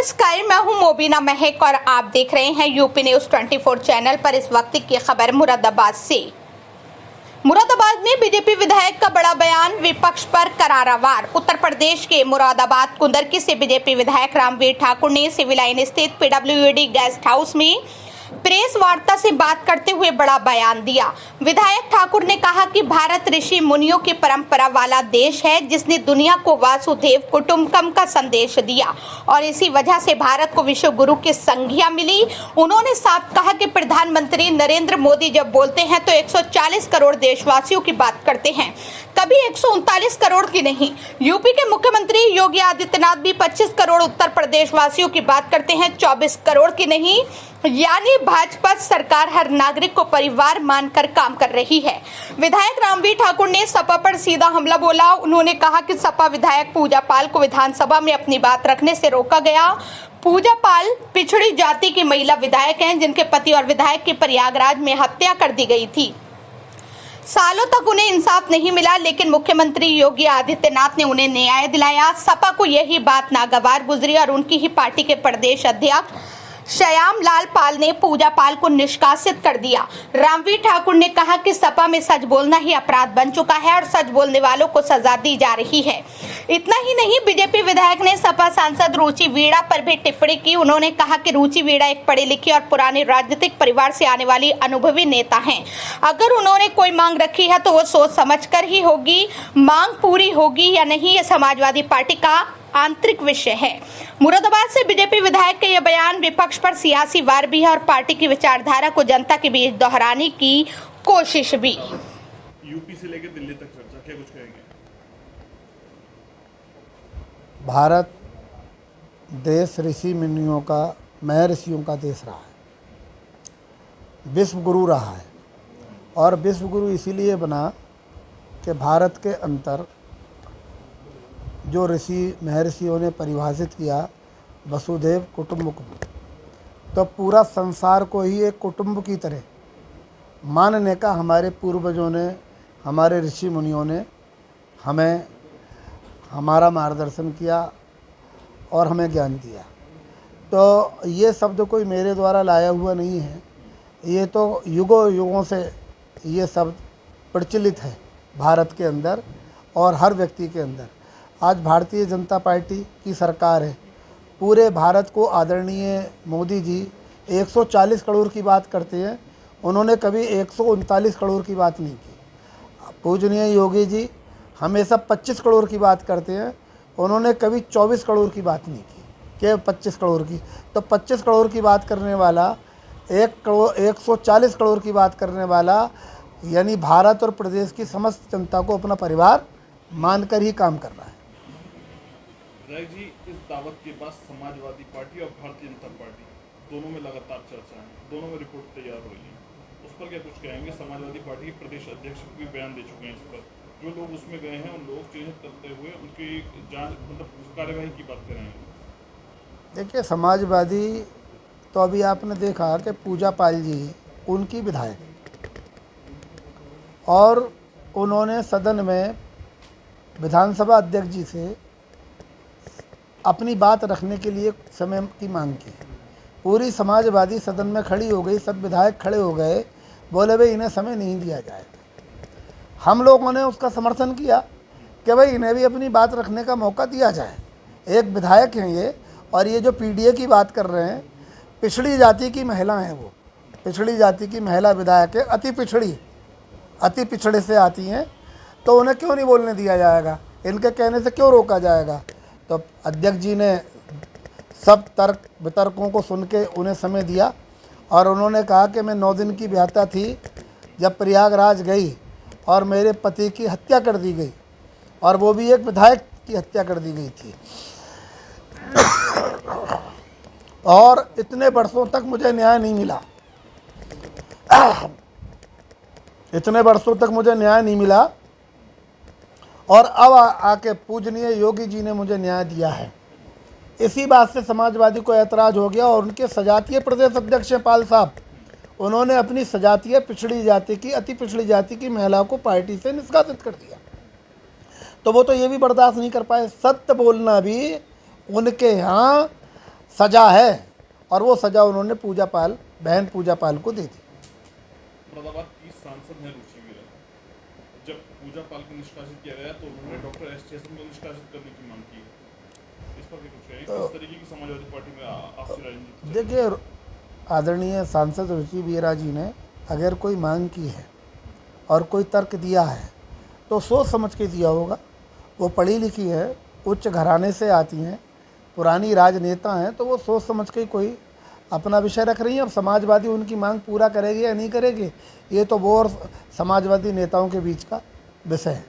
नमस्कार, मैं हूं मोबिना महक और आप देख रहे हैं यूपी न्यूज 24 चैनल पर। इस वक्त की खबर मुरादाबाद से। मुरादाबाद में बीजेपी विधायक का बड़ा बयान, विपक्ष पर करारा वार। उत्तर प्रदेश के मुरादाबाद कुंदरकी से बीजेपी विधायक रामवीर ठाकुर ने सिविल लाइन स्थित पीडब्ल्यूडी गेस्ट हाउस में प्रेस वार्ता से बात करते हुए बड़ा बयान दिया। विधायक ठाकुर ने कहा कि भारत ऋषि मुनियों की परंपरा वाला देश है, जिसने दुनिया को वासुदेव कुटुंबकम का संदेश दिया और इसी वजह से भारत को विश्व गुरु की संज्ञा मिली। उन्होंने साफ कहा कि प्रधानमंत्री नरेंद्र मोदी जब बोलते हैं तो 140 करोड़ देशवासियों की बात करते हैं, कभी 139 करोड़ की नहीं। यूपी के मुख्यमंत्री योगी आदित्यनाथ भी 25 करोड़ उत्तर प्रदेश वासियों की बात करते हैं, 24 करोड़ की नहीं। यानी भाजपा सरकार हर नागरिक को परिवार मानकर काम कर रही है। विधायक रामवीर ठाकुर ने सपा पर सीधा हमला बोला। उन्होंने कहा कि सपा विधायक पूजा पाल को विधानसभा में अपनी बात रखने से रोका गया। पूजा पाल पिछड़ी जाति की महिला विधायक हैं, जिनके पति और विधायक की प्रयागराज में हत्या कर दी गई थी। सालों तक उन्हें इंसाफ नहीं मिला, लेकिन मुख्यमंत्री योगी आदित्यनाथ ने उन्हें न्याय दिलाया। सपा को यही बात नागवार गुजरी और उनकी ही पार्टी के प्रदेश अध्यक्ष श्याम लाल पाल ने पूजा पाल को निष्कासित कर दिया। रामवीर ठाकुर ने कहा कि सपा में सच बोलना ही अपराध बन चुका है और सच बोलने वालों को सजा दी जा रही है। इतना ही नहीं, बीजेपी विधायक ने सपा सांसद रुचि वीणा पर भी टिप्पणी की। उन्होंने कहा कि रुचि वीणा एक पढ़ी लिखी और पुराने राजनीतिक परिवार से आने वाली अनुभवी नेता हैं। अगर उन्होंने कोई मांग रखी है तो वो सोच समझ कर ही होगी। मांग पूरी होगी या नहीं, ये समाजवादी पार्टी का आंतरिक विषय है। मुरादाबाद से बीजेपी विधायक का यह बयान विपक्ष पर सियासी वार भी है और पार्टी की विचारधारा को जनता के बीच दोहराने की कोशिश भी। यूपी से लेकर दिल्ली तक चर्चा, क्या कुछ कहेंगे? भारत देश ऋषि मुनियों का, महर्षियों का देश रहा है, विश्व गुरु रहा है। और विश्व गुरु इसीलिए बना कि भारत के अंदर जो ऋषि महर्षियों ने परिभाषित किया वसुधैव कुटुंबकम, तो पूरा संसार को ही एक कुटुंब की तरह मानने का हमारे पूर्वजों ने, हमारे ऋषि मुनियों ने हमें हमारा मार्गदर्शन किया और हमें ज्ञान दिया। तो ये शब्द कोई मेरे द्वारा लाया हुआ नहीं है, ये तो युगों युगों से ये शब्द प्रचलित है भारत के अंदर और हर व्यक्ति के अंदर। आज भारतीय जनता पार्टी की सरकार है, पूरे भारत को आदरणीय मोदी जी 140 करोड़ की बात करते हैं, उन्होंने कभी 139 करोड़ की बात नहीं की। पूजनीय योगी जी हमेशा 25 करोड़ की बात करते हैं, उन्होंने कभी 24 करोड़ की बात नहीं की कि 25 करोड़ की। तो 25 करोड़ की बात करने वाला 140 करोड़ की बात करने वाला, यानी भारत और प्रदेश की समस्त जनता को अपना परिवार मानकर ही काम कर रहा है। राय जी, इस दावत के बाद समाजवादी पार्टी और भारतीय जनता पार्टी दोनों में लगातार चर्चा है, दोनों में रिपोर्ट तैयार हो रही है, उस पर क्या कुछ कहेंगे? समाजवादी पार्टी के प्रदेश अध्यक्ष भी बयान दे चुके हैं इस पर। जो लोग उसमें गए हैं उन लोग चिन्हित करते हुए उनकी जांच, मतलब कार्यवाही की बात कर रहे हैं। देखिए, समाजवादी तो अभी आपने देखा कि पूजा पाल जी उनकी विधायक, और उन्होंने सदन में विधानसभा अध्यक्ष जी से अपनी बात रखने के लिए समय की मांग की। पूरी समाजवादी सदन में खड़ी हो गई, सब विधायक खड़े हो गए, बोले भाई इन्हें समय नहीं दिया जाएगा। हम लोगों ने उसका समर्थन किया कि भाई इन्हें भी अपनी बात रखने का मौका दिया जाए। एक विधायक हैं ये, और ये जो पीडीए की बात कर रहे हैं, पिछड़ी जाति की महिला हैं, वो पिछड़ी जाति की महिला विधायक है, अति पिछड़े से आती हैं, तो उन्हें क्यों नहीं बोलने दिया जाएगा? इनके कहने से क्यों रोका जाएगा? तो अध्यक्ष जी ने सब तर्क वितर्कों को सुन के उन्हें समय दिया और उन्होंने कहा कि मैं 9 दिन की व्याख्या थी जब प्रयागराज गई और मेरे पति की हत्या कर दी गई, और वो भी एक विधायक की हत्या कर दी गई थी। और इतने वर्षों तक मुझे न्याय नहीं मिला, इतने वर्षों तक मुझे न्याय नहीं मिला, और अब आके पूजनीय योगी जी ने मुझे न्याय दिया है। इसी बात से समाजवादी को ऐतराज़ हो गया और उनके सजातीय प्रदेश अध्यक्ष पाल साहब, उन्होंने अपनी सजातीय पिछड़ी जाति की, अति पिछड़ी जाति की महिला को पार्टी से निष्कासित कर दिया। तो वो तो ये भी बर्दाश्त नहीं कर पाए। सत्य बोलना भी उनके यहाँ सज़ा है और वो सज़ा उन्होंने पूजा पाल, बहन पूजा पाल को दे दी। मुरादाबाद की सांसद हैं रुचि वीरा, जब पूजा पाल को निष्कासित किया गया तो उन्होंने डॉक्टर एस चेतन को निष्कासित करने की मांग की है। इस पर भी कुछ कहेंगे, किस तरीके की समाजवादी पार्टी में आपसी राजनीति? देखिए, आदरणीय सांसद रुचि वीरा जी ने अगर कोई मांग की है और कोई तर्क दिया है तो सोच समझ के दिया होगा। वो पढ़ी लिखी है, उच्च घराने से आती हैं, पुरानी राजनेता हैं, तो वो सोच समझ के कोई अपना विषय रख रही हैं। अब समाजवादी उनकी मांग पूरा करेगी या नहीं करेगी, ये तो वो और समाजवादी नेताओं के बीच का विषय है।